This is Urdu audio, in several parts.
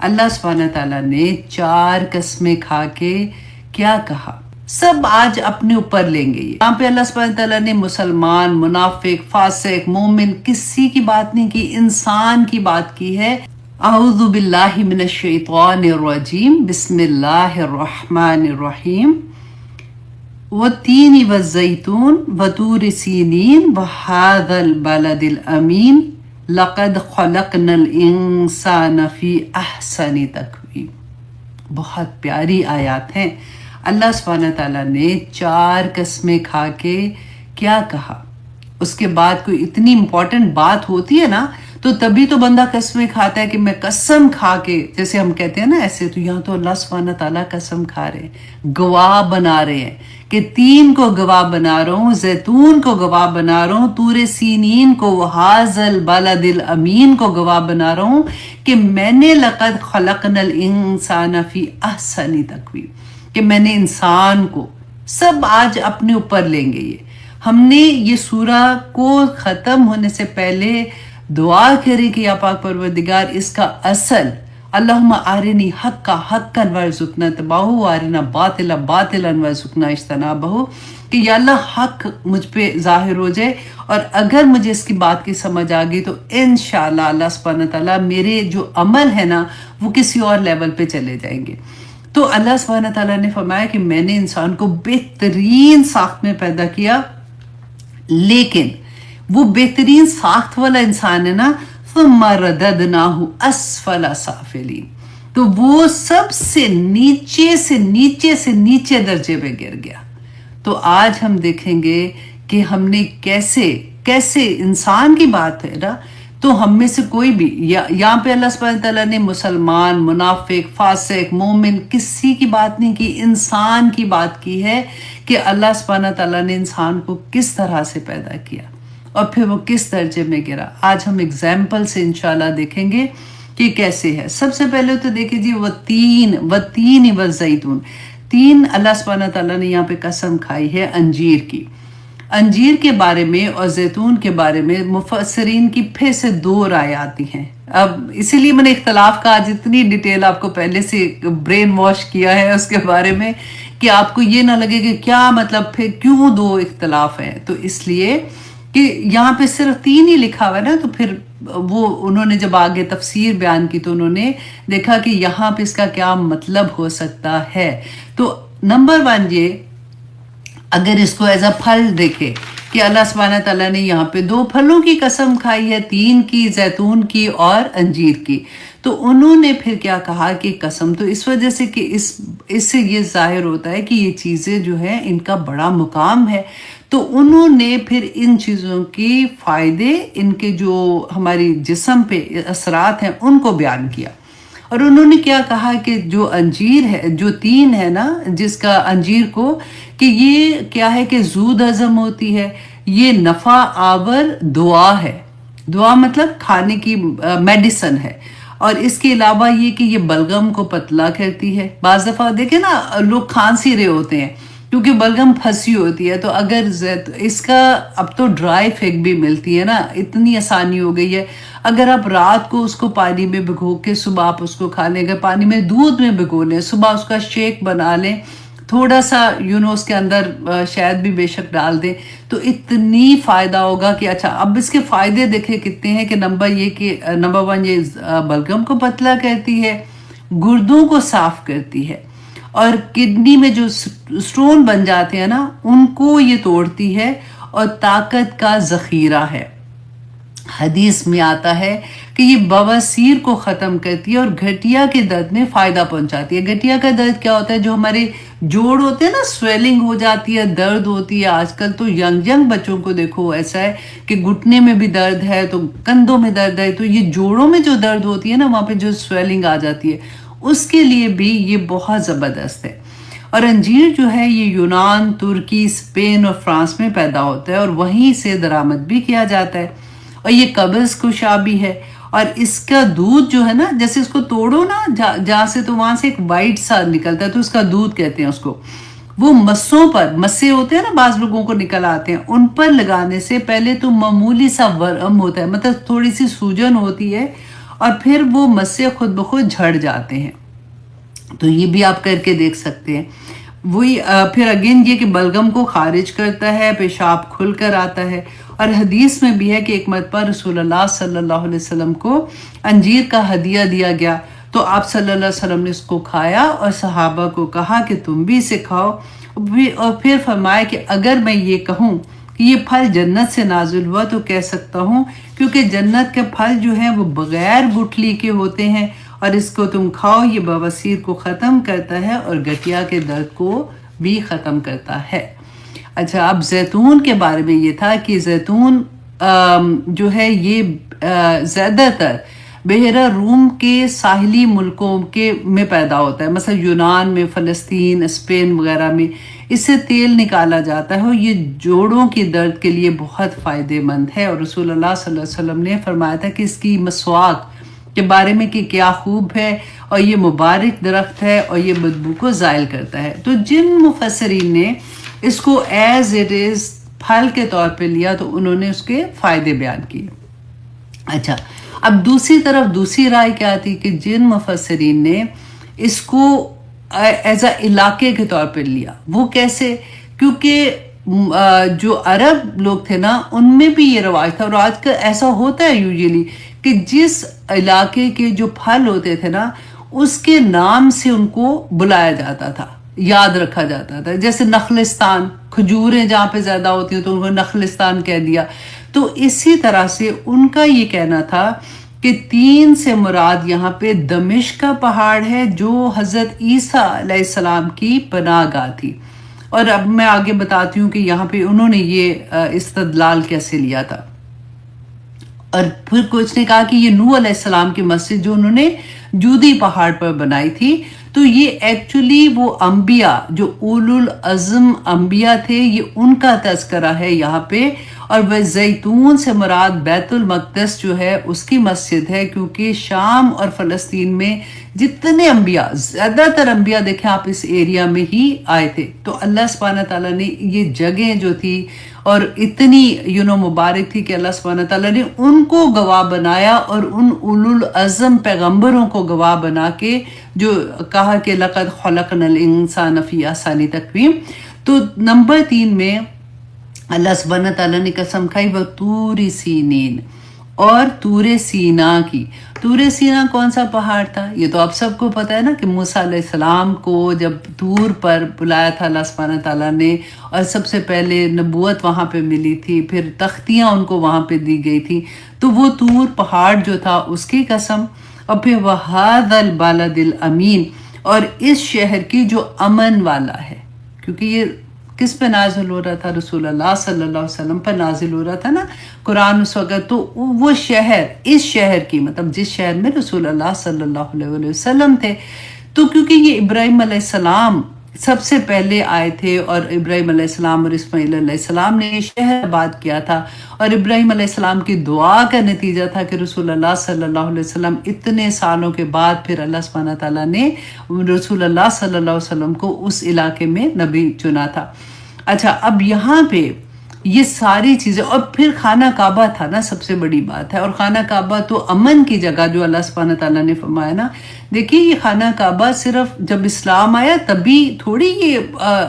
اللہ سبحانہ تعالیٰ نے 4 قسمیں کھا کے کیا کہا، سب آج اپنے اوپر لیں گے۔ یہاں پہ اللہ سبحانہ تعالیٰ نے مسلمان، منافق، فاسق، مومن کسی کی بات نہیں کی، انسان کی بات کی ہے۔ اعوذ باللہ من الشیطان الرجیم، بسم اللہ الرحمن الرحیم۔ والتین والزیتون وطور سینین وہذا البلد الامین لقد خلقنا الانسان فی احسن تقویم۔ بہت پیاری آیات ہیں۔ اللہ سبحانہ تعالیٰ نے 4 قسمیں کھا کے کیا کہا، اس کے بعد کوئی اتنی امپورٹنٹ بات ہوتی ہے نا تو تبھی تو بندہ قسمیں کھاتا ہے کہ میں قسم کھا کے، جیسے ہم کہتے ہیں نا ایسے، تو یہاں تو اللہ سبحانہ تعالیٰ قسم کھا رہے ہیں، گواہ بنا رہے ہیں کہ تین کو گواہ بنا رہا ہوں، زیتون کو گواہ بنا رہا ہوں، طور سینین کو، وہذا البلد الامین کو گواہ بنا رہا ہوں کہ میں نے لقد خلقنا الانسان فی احسن تقویم، کہ میں نے انسان کو، سب آج اپنے اوپر لیں گے۔ یہ ہم نے یہ سورہ کو ختم ہونے سے پہلے دعا کری کہ یا پاک پروردگار اس کا اصل، اللہم آرنی حقا حقا وارزقنا اتباعہ وارنا باطلا باطلا وارزقنا اجتنابہ، کہ یا اللہ حق مجھ پہ ظاہر ہو جائے، اور اگر مجھے اس کی بات کی سمجھ آ گئی تو انشاءاللہ اللہ سبحانہ تعالیٰ میرے جو عمل ہے نا وہ کسی اور لیول پہ چلے جائیں گے۔ تو اللہ سبحانہ تعالیٰ نے فرمایا کہ میں نے انسان کو بہترین ساخت میں پیدا کیا، لیکن وہ بہترین ساخت والا انسان ہے نا، ثم رددناہ اسفل سافلین، تو وہ سب سے نیچے سے نیچے سے نیچے درجے پہ گر گیا۔ تو آج ہم دیکھیں گے کہ ہم نے کیسے انسان کی بات ہے نا، تو ہم میں سے کوئی بھی، یہاں پہ اللہ سبحانہ تعالیٰ نے مسلمان، منافق، فاسق، مومن کسی کی بات نہیں کی، انسان کی بات کی ہے کہ اللہ سبحانہ تعالیٰ نے انسان کو کس طرح سے پیدا کیا اور پھر وہ کس درجے میں گرا۔ آج ہم اگزامپل سے انشاءاللہ دیکھیں گے کہ کیسے ہے۔ سب سے پہلے تو دیکھیں جی والتین والزیتون، 3 اللہ سبحانہ تعالیٰ نے یہاں پہ قسم کھائی ہے انجیر کی۔ انجیر کے بارے میں اور زیتون کے بارے میں مفسرین کی پھر سے 2 رائے آتی ہیں۔ اب اسی لیے میں نے اختلاف کا آج اتنی ڈیٹیل آپ کو پہلے سے برین واش کیا ہے اس کے بارے میں کہ آپ کو یہ نہ لگے کہ کیا مطلب پھر کیوں 2 اختلاف ہیں۔ تو اس لیے کہ یہاں پہ صرف 3 ہی لکھا ہوا ہے نا، تو پھر وہ انہوں نے جب آگے تفسیر بیان کی تو انہوں نے دیکھا کہ یہاں پہ اس کا کیا مطلب ہو سکتا ہے۔ تو نمبر 1 یہ، اگر اس کو ایز اے پھل دیکھے کہ اللہ سبحانہ تعالیٰ نے یہاں پہ 2 پھلوں کی قسم کھائی ہے، 3 کی، زیتون کی اور انجیر کی، تو انہوں نے پھر کیا کہا کہ قسم، تو اس وجہ سے کہ اس سے یہ ظاہر ہوتا ہے کہ یہ چیزیں جو ہیں ان کا بڑا مقام ہے، تو انہوں نے پھر ان چیزوں کی فائدے، ان کے جو ہماری جسم پہ اثرات ہیں ان کو بیان کیا۔ اور انہوں نے کیا کہا کہ جو انجیر ہے، جو 3 ہے نا، جس کا انجیر کو، کہ یہ کیا ہے کہ زود ہضم ہوتی ہے، یہ نفع آور دعا ہے، دعا مطلب کھانے کی میڈیسن ہے، اور اس کے علاوہ یہ کہ یہ بلغم کو پتلا کرتی ہے۔ بعض دفعہ دیکھیں نا لوگ کھانسی رہے ہوتے ہیں کیونکہ بلغم پھنسی ہوتی ہے، تو اگر اس کا اب تو ڈرائی فگ بھی ملتی ہے نا، اتنی آسانی ہو گئی ہے، اگر آپ رات کو اس کو پانی میں بھگو کے صبح آپ اس کو کھا لیں گے، پانی میں دودھ میں بھگو لیں، صبح اس کا شیک بنا لیں، تھوڑا سا اس کے اندر شہد بھی بے شک ڈال دیں، تو اتنی فائدہ ہوگا کہ اچھا اب اس کے فائدے دیکھیں کتنے ہیں کہ نمبر 1 یہ بلغم کو پتلا کرتی ہے، گردوں کو صاف کرتی ہے، اور کڈنی میں جو سٹون بن جاتے ہیں نا ان کو یہ توڑتی ہے، اور طاقت کا ذخیرہ ہے۔ حدیث میں آتا ہے کہ یہ بواسیر کو ختم کرتی ہے اور گھٹیا کے درد میں فائدہ پہنچاتی ہے۔ گھٹیا کا درد کیا ہوتا ہے؟ جو ہمارے جوڑ ہوتے ہیں نا، سویلنگ ہو جاتی ہے، درد ہوتی ہے۔ آج کل تو ینگ بچوں کو دیکھو ایسا ہے کہ گھٹنے میں بھی درد ہے، تو کندھوں میں درد ہے، تو یہ جوڑوں میں جو درد ہوتی ہے نا، وہاں پہ جو سویلنگ آ جاتی ہے، اس کے لیے بھی یہ بہت زبردست ہے۔ اور انجیر جو ہے یہ یونان، ترکی، اسپین اور فرانس میں پیدا ہوتا ہے، اور وہیں سے درآمد بھی کیا جاتا ہے، اور یہ قبض کشا بھی ہے۔ اور اس کا دودھ جو ہے نا، جیسے اس کو توڑو نا جہاں سے، تو وہاں سے ایک وائٹ سا نکلتا ہے، تو اس کا دودھ کہتے ہیں اس کو۔ وہ مسوں پر، مسے ہوتے ہیں نا بعض لوگوں کو نکل آتے ہیں، ان پر لگانے سے پہلے تو معمولی سا ورم ہوتا ہے، مطلب تھوڑی سی سوجن ہوتی ہے، اور پھر وہ مسے خود بخود جھڑ جاتے ہیں. تو یہ بھی آپ کر کے دیکھ سکتے ہیں. وہی پھر اگین یہ کہ بلغم کو خارج کرتا ہے، پیشاب کھل کر آتا ہے. اور حدیث میں بھی ہے کہ ایک مرتبہ رسول اللہ صلی اللہ علیہ وسلم کو انجیر کا ہدیہ دیا گیا، تو آپ صلی اللہ علیہ وسلم نے اس کو کھایا اور صحابہ کو کہا کہ تم بھی اسے کھاؤ. اور پھر فرمایا کہ اگر میں یہ کہوں کہ یہ پھل جنت سے نازل ہوا تو کہہ سکتا ہوں، کیونکہ جنت کے پھل جو ہیں وہ بغیر گٹھلی کے ہوتے ہیں، اور اس کو تم کھاؤ، یہ بواسیر کو ختم کرتا ہے اور گٹھیا کے درد کو بھی ختم کرتا ہے. اچھا، اب زیتون کے بارے میں یہ تھا کہ زیتون جو ہے یہ زیادہ تر بحیرہ روم کے ساحلی ملکوں میں پیدا ہوتا ہے، مثلا یونان میں، فلسطین، اسپین وغیرہ میں اس سے تیل نکالا جاتا ہے، اور یہ جوڑوں کی درد کے لیے بہت فائدہ مند ہے. اور رسول اللہ صلی اللہ علیہ وسلم نے فرمایا تھا کہ اس کی مسواک کے بارے میں کہ کیا خوب ہے، اور یہ مبارک درخت ہے اور یہ بدبو کو زائل کرتا ہے. تو جن مفسرین نے اس کو ایز اٹ از پھل کے طور پہ لیا تو انہوں نے اس کے فائدے بیان کیے. اچھا، اب دوسری طرف دوسری رائے کیا تھی کہ جن مفسرین نے اس کو ایز اے علاقے کے طور پہ لیا. وہ کیسے؟ کیونکہ جو عرب لوگ تھے نا ان میں بھی یہ رواج تھا، اور آج کل ایسا ہوتا ہے یوزلی کہ جس علاقے کے جو پھل ہوتے تھے نا اس کے نام سے ان کو بلایا جاتا تھا، یاد رکھا جاتا تھا. جیسے نخلستان، کھجوریں جہاں پہ زیادہ ہوتی ہیں تو ان کو نخلستان کہہ دیا. تو اسی طرح سے ان کا یہ کہنا تھا کہ 3 سے مراد یہاں پہ دمشق کا پہاڑ ہے جو حضرت عیسیٰ علیہ السلام کی پناہ گاہ تھی. اور اب میں آگے بتاتی ہوں کہ یہاں پہ انہوں نے یہ استدلال کیسے لیا تھا. اور پھر کچھ نے کہا کہ یہ نوح علیہ السلام کی مسجد جو انہوں نے جودی پہاڑ پر بنائی تھی، تو یہ ایکچولی وہ انبیاء جو اولو العزم انبیاء تھے، یہ ان کا تذکرہ ہے یہاں پہ. اور وہ زیتون سے مراد بیت المقدس جو ہے اس کی مسجد ہے، کیونکہ شام اور فلسطین میں جتنے انبیاء، زیادہ تر انبیاء دیکھیں آپ اس ایریا میں ہی آئے تھے. تو اللہ سبحانہ تعالیٰ نے یہ جگہیں جو تھی اور اتنی مبارک تھی کہ اللہ سبحانہ تعالیٰ نے ان کو گواہ بنایا، اور ان اولو العزم پیغمبروں کو گواہ بنا کے جو کہا کہ لقد خلقنا الانسان فی احسن تقویم. تو نمبر 3 میں اللہ سبحانہ تعالیٰ نے قسم کھائی وہ طور سینین، اور طور سینا کی. طور سینا کون سا پہاڑ تھا؟ یہ تو آپ سب کو پتہ ہے نا کہ موسیٰ علیہ السلام کو جب طور پر بلایا تھا اللہ سبحانہ تعالیٰ نے، اور سب سے پہلے نبوت وہاں پہ ملی تھی، پھر تختیاں ان کو وہاں پہ دی گئی تھی. تو وہ طور پہاڑ جو تھا اس کی قسم. اور پھر وَهَذَا الْبَلَدِ الْأَمِينَ، اور اس شہر کی جو امن والا ہے. کیونکہ یہ کس پہ نازل ہو رہا تھا؟ رسول اللہ صلی اللہ علیہ وسلم پر نازل ہو رہا تھا نا قرآن اس وقت. تو وہ شہر، اس شہر کی مطلب جس شہر میں رسول اللہ صلی اللہ علیہ وسلم تھے، تو کیونکہ یہ ابراہیم علیہ السلام سب سے پہلے آئے تھے، اور ابراہیم علیہ السلام اور اسماعیل علیہ السلام نے یہ شہر آباد کیا تھا، اور ابراہیم علیہ السلام کی دعا کا نتیجہ تھا کہ رسول اللہ صلی اللہ علیہ وسلم اتنے سالوں کے بعد پھر اللہ سبحانہ تعالیٰ نے رسول اللہ صلی اللہ علیہ وسلم کو اس علاقے میں نبی چنا تھا. اچھا، اب یہاں پہ یہ ساری چیزیں، اور پھر خانہ کعبہ تھا نا، سب سے بڑی بات ہے. اور خانہ کعبہ تو امن کی جگہ جو اللہ سبحانہ تعالیٰ نے فرمایا نا. دیکھیے یہ خانہ کعبہ صرف جب اسلام آیا تبھی تھوڑی یہ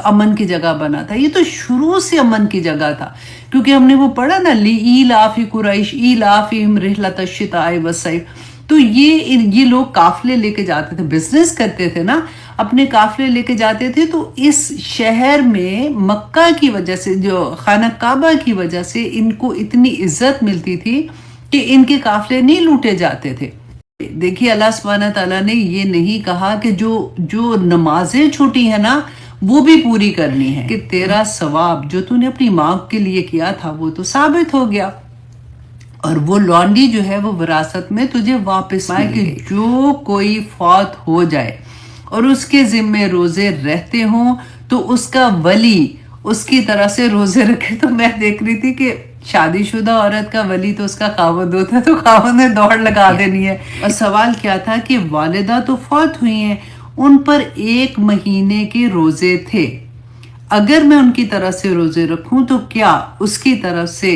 امن کی جگہ بنا تھا، یہ تو شروع سے امن کی جگہ تھا. کیونکہ ہم نے وہ پڑھا نا لِإِيلَافِ قُرَيْشٍ إِيلَافِهِمْ رِحْلَةَ الشِّتَاءِ وَالصَّيْفِ. تو یہ لوگ قافلے لے کے جاتے تھے، بزنس کرتے تھے نا، اپنے قافلے لے کے جاتے تھے. تو اس شہر میں مکہ کی وجہ سے، جو خانہ کعبہ کی وجہ سے ان کو اتنی عزت ملتی تھی کہ ان کے قافلے نہیں لوٹے جاتے تھے. دیکھیے اللہ سبحانہ تعالیٰ نے یہ نہیں کہا کہ جو نمازیں چھوٹی ہیں نا وہ بھی پوری کرنی ہے، کہ تیرا ثواب جو تو نے اپنی ماں کے لیے کیا تھا وہ تو ثابت ہو گیا، اور وہ لانڈی جو ہے وہ وراثت میں تجھے واپس آئے. کہ جو کوئی فوت ہو جائے اور اس کے ذمے روزے رہتے ہوں تو اس کا ولی اس کی طرح سے روزے رکھے. تو میں دیکھ رہی تھی کہ شادی شدہ عورت کا ولی تو اس کا خاوند ہوتا ہے، تو خاوند نے دوڑ لگا دینی ہے. اور سوال کیا تھا کہ والدہ تو فوت ہوئی ہیں، ان پر 1 مہینے کے روزے تھے، اگر میں ان کی طرف سے روزے رکھوں تو کیا اس کی طرف سے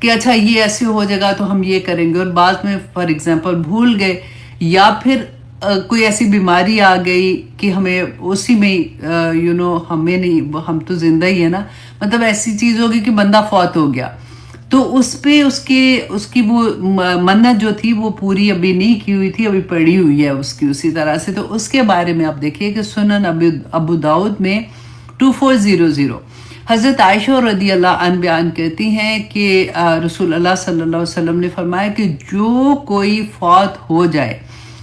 کہ اچھا یہ ایسے ہو جائے گا تو ہم یہ کریں گے، اور بعد میں فار ایگزامپل بھول گئے، یا پھر کوئی ایسی بیماری آ گئی کہ ہمیں اسی میں ہمیں نہیں، ہم تو زندہ ہی ہے نا، مطلب ایسی چیز ہوگی کہ بندہ فوت ہو گیا، تو اس پہ اس کی وہ منت جو تھی وہ پوری ابھی نہیں کی ہوئی تھی، ابھی پڑی ہوئی ہے اس کی اسی طرح سے. تو اس کے بارے میں آپ دیکھیے کہ سنن ابو داؤد میں 2400 حضرت عائشہ رضی اللہ عنہ بیان کرتی ہیں کہ رسول اللہ صلی اللہ علیہ وسلم نے فرمایا کہ جو کوئی فوت ہو جائے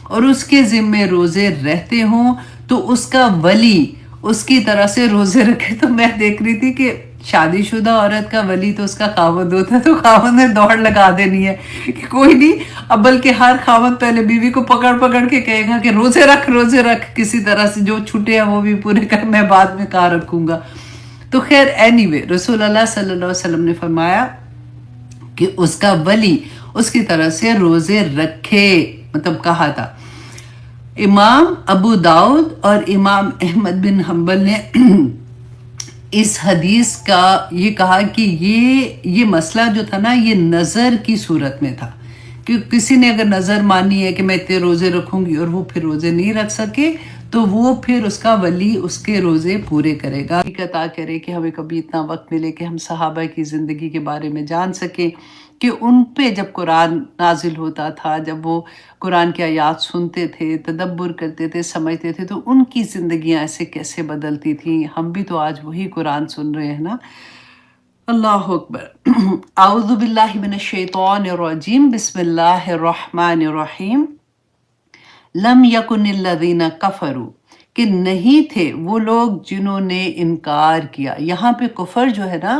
اور اس کے ذمے روزے رہتے ہوں تو اس کا ولی اس کی طرح سے روزے رکھے. تو میں دیکھ رہی تھی کہ شادی شدہ عورت کا ولی تو اس کا خاوند ہوتا ہے، تو خاوند نے دوڑ لگا دینی ہے کہ کوئی نہیں، اب بلکہ ہر خاوند پہلے بیوی کو پکڑ پکڑ کے کہے گا کہ روزے رکھ کسی طرح سے، جو چھٹے ہیں وہ بھی پورے کر، میں بعد میں کہاں رکھوں گا. تو خیر اینی وے رسول اللہ صلی اللہ علیہ وسلم نے فرمایا کہ اس کا ولی اس کی طرح سے روزے رکھے، مطلب کہا تھا. امام ابو داؤد اور امام احمد بن حنبل نے اس حدیث کا یہ کہا کہ یہ مسئلہ جو تھا نا، یہ نظر کی صورت میں تھا، کہ کسی نے اگر نظر مانی ہے کہ میں اتنے روزے رکھوں گی اور وہ پھر روزے نہیں رکھ سکے تو وہ پھر اس کا ولی اس کے روزے پورے کرے گا. عطا کرے کہ ہمیں کبھی اتنا وقت ملے کہ ہم صحابہ کی زندگی کے بارے میں جان سکیں، کہ ان پہ جب قرآن نازل ہوتا تھا، جب وہ قرآن کی آیات سنتے تھے، تدبر کرتے تھے، سمجھتے تھے، تو ان کی زندگیاں ایسے کیسے بدلتی تھیں. ہم بھی تو آج وہی قرآن سن رہے ہیں نا. اللہ اکبر. اعوذ باللہ من الشیطان الرجیم، بسم اللہ الرحمن الرحیم. لم یکن الذین کفروا، کہ نہیں تھے وہ لوگ جنہوں نے انکار کیا. یہاں پہ کفر جو ہے نا،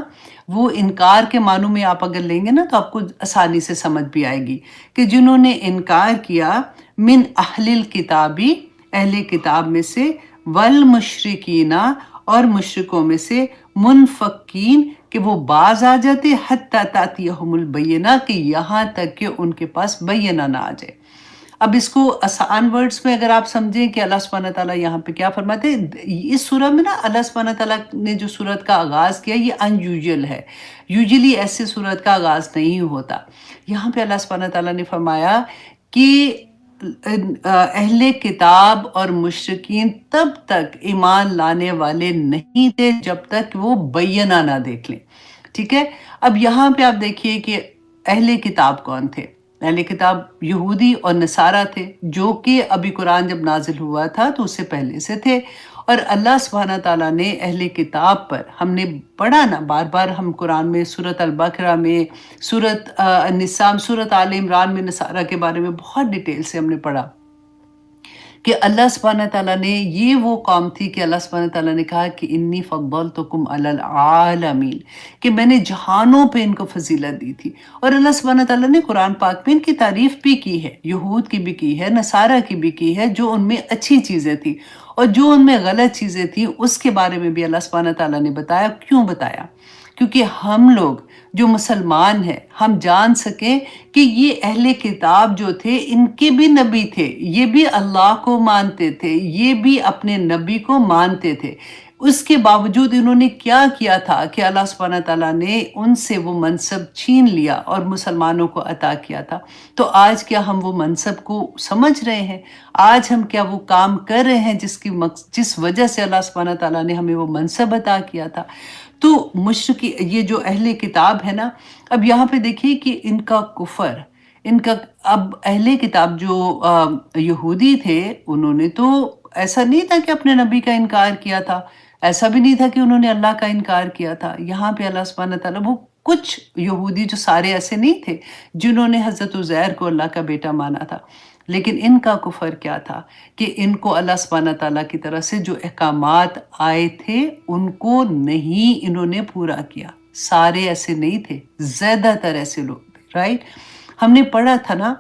وہ انکار کے معنوں میں آپ اگر لیں گے نا تو آپ کو آسانی سے سمجھ بھی آئے گی کہ جنہوں نے انکار کیا، من اہل الکتابی، اہل کتاب میں سے، والمشرکین، اور مشرکوں میں سے، منفقین، کہ وہ باز آ جاتے، حتی تاتیہم البینہ، کہ یہاں تک کہ ان کے پاس بینہ نہ آ جائے. اب اس کو آسان ورڈز میں اگر آپ سمجھیں کہ اللہ سبحانہ تعالیٰ یہاں پہ کیا فرماتے ہیں اس سورہ میں نا، اللہ سبحانہ تعالیٰ نے جو سورت کا آغاز کیا یہ ان یوزول ہے. یوزلی ایسے سورت کا آغاز نہیں ہوتا. یہاں پہ اللہ سبحانہ تعالیٰ نے فرمایا کہ اہل کتاب اور مشرکین تب تک ایمان لانے والے نہیں تھے جب تک وہ بینہ نہ دیکھ لیں. ٹھیک ہے. اب یہاں پہ آپ دیکھیے کہ اہل کتاب کون تھے. اہل کتاب یہودی اور نصارہ تھے، جو کہ ابھی قرآن جب نازل ہوا تھا تو اس سے پہلے سے تھے. اور اللہ سبحانہ تعالیٰ نے اہل کتاب پر، ہم نے پڑھا نا بار بار، ہم قرآن میں سورۃ البقرہ میں، سورۃ النساء، سورۃ آل عمران میں نصارہ کے بارے میں بہت ڈیٹیل سے ہم نے پڑھا کہ اللہ سبحانہ تعالیٰ نے، یہ وہ قوم تھی کہ اللہ سبحانہ تعالیٰ نے کہا کہ انی فضلتکم علی العالمین، کہ میں نے جہانوں پہ ان کو فضیلت دی تھی. اور اللہ سبحانہ تعالیٰ نے قرآن پاک میں ان کی تعریف بھی کی ہے، یہود کی بھی کی ہے، نصارہ کی بھی کی ہے، جو ان میں اچھی چیزیں تھیں، اور جو ان میں غلط چیزیں تھیں اس کے بارے میں بھی اللہ سبحانہ تعالیٰ نے بتایا. کیوں بتایا؟ کیونکہ ہم لوگ جو مسلمان ہیں، ہم جان سکیں کہ یہ اہل کتاب جو تھے ان کے بھی نبی تھے، یہ بھی اللہ کو مانتے تھے، یہ بھی اپنے نبی کو مانتے تھے. اس کے باوجود انہوں نے کیا کیا تھا کہ اللہ سبحانہ تعالیٰ نے ان سے وہ منصب چھین لیا اور مسلمانوں کو عطا کیا تھا. تو آج کیا ہم وہ منصب کو سمجھ رہے ہیں؟ آج ہم کیا وہ کام کر رہے ہیں جس وجہ سے اللہ سبحانہ تعالیٰ نے ہمیں وہ منصب عطا کیا تھا؟ تو مشرکی، یہ جو اہل کتاب ہے نا، اب یہاں پہ دیکھیے کہ ان کا کفر، ان کا، اب اہل کتاب جو یہودی تھے انہوں نے تو ایسا نہیں تھا کہ اپنے نبی کا انکار کیا تھا، ایسا بھی نہیں تھا کہ انہوں نے اللہ کا انکار کیا تھا. یہاں پہ اللہ سبحانہ تعالیٰ، وہ کچھ یہودی جو سارے ایسے نہیں تھے جنہوں نے حضرت عزیر کو اللہ کا بیٹا مانا تھا، لیکن ان کا کفر کیا تھا کہ ان کو اللہ سبحانہ تعالیٰ کی طرف سے جو احکامات آئے تھے ان کو نہیں انہوں نے پورا کیا. سارے ایسے نہیں تھے، زیادہ تر ایسے لوگ تھے. رائٹ. ہم نے پڑھا تھا نا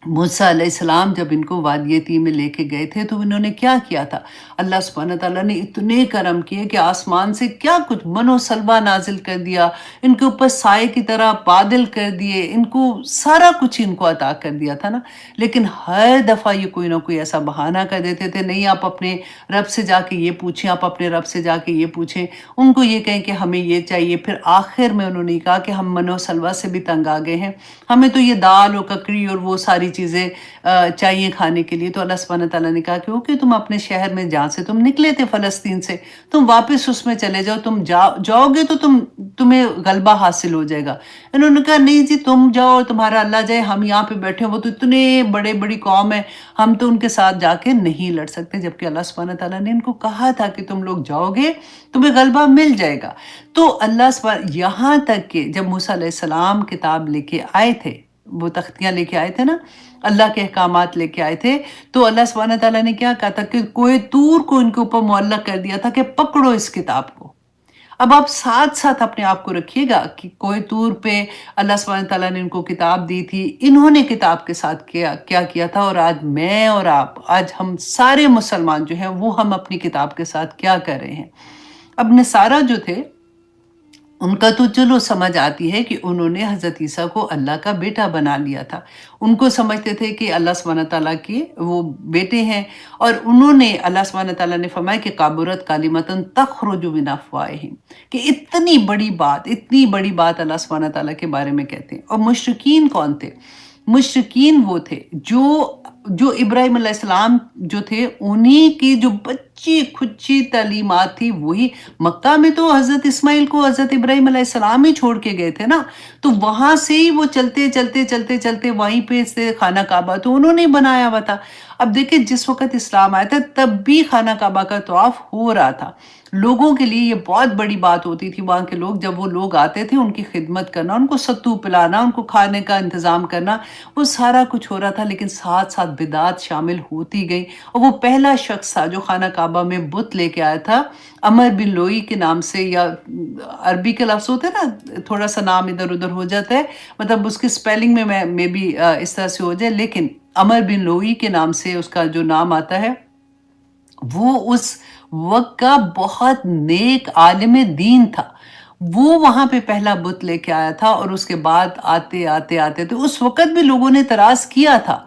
موسیٰ علیہ السلام جب ان کو وادی تیہ میں لے کے گئے تھے تو انہوں نے کیا کیا تھا؟ اللہ سبحانہ تعالیٰ نے اتنے کرم کیے کہ آسمان سے کیا کچھ من و سلوہ نازل کر دیا، ان کے اوپر سائے کی طرح بادل کر دیے، ان کو سارا کچھ ان کو عطا کر دیا تھا نا۔ لیکن ہر دفعہ یہ کوئی نہ کوئی ایسا بہانہ کر دیتے تھے، نہیں آپ اپنے رب سے جا کے یہ پوچھیں، آپ اپنے رب سے جا کے یہ پوچھیں، ان کو یہ کہیں کہ ہمیں یہ چاہیے۔ پھر آخر میں انہوں نے کہا کہ ہم من و سلوہ سے بھی تنگ آ گئے ہیں، ہمیں تو یہ دال اور ککڑی اور وہ ساری چیزیں چاہیے کھانے کے لیے۔ تو اللہ سبحانہ تعالیٰ نے کہا کہ اوکے، تم اپنے شہر میں جہاں سے تم نکلے تھے فلسطین سے، تم واپس اس میں چلے جاؤ، تم جاؤ گے تو تمہیں غلبہ حاصل ہو جائے گا۔ انہوں نے کہا نہیں جی، تم جاؤ اور تمہارا اللہ جائے، ہم یہاں پہ بیٹھے ہیں، وہ تو اتنے بڑی قوم ہے، ہم تو ان کے ساتھ جا کے نہیں لڑ سکتے، جبکہ اللہ سبحانہ تعالیٰ نے ان کو کہا تھا کہ تم لوگ جاؤ گے تمہیں غلبہ مل جائے گا۔ تو اللہ سبحانہ، یہاں تک کہ جب موسیٰ علیہ السلام کتاب لے کے آئے تھے، وہ تختیاں لے کے آئے تھے نا، اللہ کے احکامات لے کے آئے تھے، تو اللہ سبحانہ تعالیٰ نے کیا کہا تھا کہ کوہ طور کو ان کے اوپر معلق کر دیا تھا کہ پکڑو اس کتاب کو۔ اب آپ ساتھ ساتھ اپنے آپ کو رکھیے گا کہ کوہ طور پہ اللہ سبحانہ تعالیٰ نے ان کو کتاب دی تھی، انہوں نے کتاب کے ساتھ کیا کیا تھا، اور آج میں اور آپ، آج ہم سارے مسلمان جو ہیں وہ ہم اپنی کتاب کے ساتھ کیا کر رہے ہیں۔ اب نصارہ جو تھے، ان کا تو چلو سمجھ آتی ہے کہ انہوں نے حضرت عیسیٰ کو اللہ کا بیٹا بنا لیا تھا، ان کو سمجھتے تھے کہ اللہ سبحانہ تعالیٰ کے وہ بیٹے ہیں، اور انہوں نے، اللہ سبحانہ تعالیٰ نے فرمایا کہ کابرت کلمۃ تخرج من افواہہم، کہ اتنی بڑی بات اللہ سبحانہ تعالیٰ کے بارے میں کہتے ہیں۔ اور مشرکین کون تھے؟ مشرکین وہ تھے جو ابراہیم علیہ السلام جو تھے، انہی کی جو بچی کھچی تعلیمات تھی وہی۔ مکہ میں تو حضرت اسماعیل کو حضرت ابراہیم علیہ السلام ہی چھوڑ کے گئے تھے نا، تو وہاں سے ہی وہ چلتے وہیں پہ سے خانہ کعبہ تو انہوں نے بنایا ہوا تھا۔ اب دیکھیں، جس وقت اسلام آیا تھا تب بھی خانہ کعبہ کا طواف ہو رہا تھا، لوگوں کے لیے یہ بہت بڑی بات ہوتی تھی۔ وہاں کے لوگ، جب وہ لوگ آتے تھے، ان کی خدمت کرنا، ان کو ستو پلانا، ان کو کھانے کا انتظام کرنا، وہ سارا کچھ ہو رہا تھا، لیکن ساتھ ساتھ بدعات شامل ہوتی گئی۔ اور وہ پہلا شخص تھا جو خانہ کعبہ میں بت لے کے آیا تھا، عمر بن لوئی کے نام سے، یا عربی کے لفظ ہوتے ہیں نا، تھوڑا سا نام ادھر ادھر ہو جاتا ہے، مطلب اس کی سپیلنگ میں بھی اس طرح سے ہو جائے، لیکن عمر بن لوئی کے نام سے اس کا جو نام آتا ہے، وہ اس وقت کا بہت نیک عالم دین تھا۔ وہ وہاں پہ پہلا بت لے کے آیا تھا، اور اس کے بعد آتے تو اس وقت بھی لوگوں نے اعتراض کیا تھا،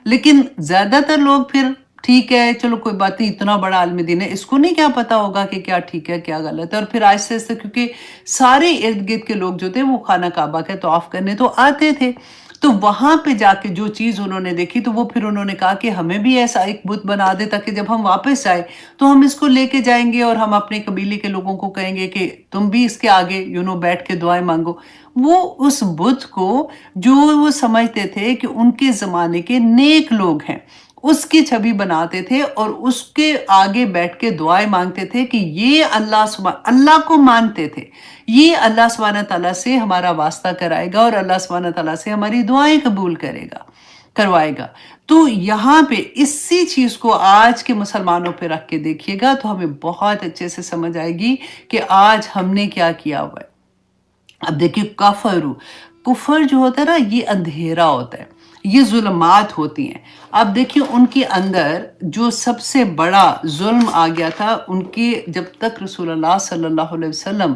لیکن زیادہ تر لوگ پھر ٹھیک ہے چلو کوئی بات نہیں، اتنا بڑا عالم دین ہے، اس کو نہیں کیا پتا ہوگا کہ کیا ٹھیک ہے کیا غلط ہے۔ اور پھر آہستہ آہستہ، کیونکہ سارے ارد گرد کے لوگ جو تھے وہ خانہ کعبہ کے طواف کرنے تو آتے تھے، تو وہاں پہ جا کے جو چیز انہوں نے دیکھی، تو وہ پھر انہوں نے کہا کہ ہمیں بھی ایسا ایک بت بنا دے، تاکہ جب ہم واپس آئے تو ہم اس کو لے کے جائیں گے، اور ہم اپنے قبیلے کے لوگوں کو کہیں گے کہ تم بھی اس کے آگے بیٹھ کے دعائیں مانگو۔ وہ اس بت کو، جو وہ سمجھتے تھے کہ ان کے زمانے کے نیک لوگ ہیں، اس کی چھبی بناتے تھے، اور اس کے آگے بیٹھ کے دعائیں مانگتے تھے کہ یہ اللہ کو مانتے تھے، یہ اللہ سبحانہ تعالیٰ سے ہمارا واسطہ کرائے گا، اور اللہ سبحانہ تعالیٰ سے ہماری دعائیں قبول کروائے گا۔ تو یہاں پہ اسی چیز کو آج کے مسلمانوں پہ رکھ کے دیکھیے گا تو ہمیں بہت اچھے سے سمجھ آئے گی کہ آج ہم نے کیا کیا ہوا ہے۔ اب دیکھیے، کفر جو ہوتا ہے نا، یہ اندھیرا ہوتا ہے، یہ ظلمات ہوتی ہیں۔ اب دیکھیے، ان کے اندر جو سب سے بڑا ظلم آ گیا تھا، ان کے، جب تک رسول اللہ صلی اللہ علیہ وسلم،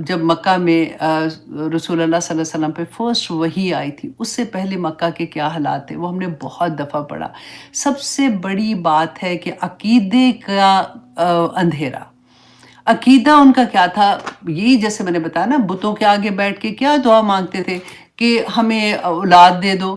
جب مکہ میں رسول اللہ صلی اللہ علیہ وسلم پہ فرسٹ وحی آئی تھی، اس سے پہلے مکہ کے کیا حالات تھے وہ ہم نے بہت دفعہ پڑھا۔ سب سے بڑی بات ہے کہ عقیدے کا اندھیرا۔ عقیدہ ان کا کیا تھا؟ یہی جیسے میں نے بتایا نا، بتوں کے آگے بیٹھ کے کیا دعا مانگتے تھے کہ ہمیں اولاد دے دو،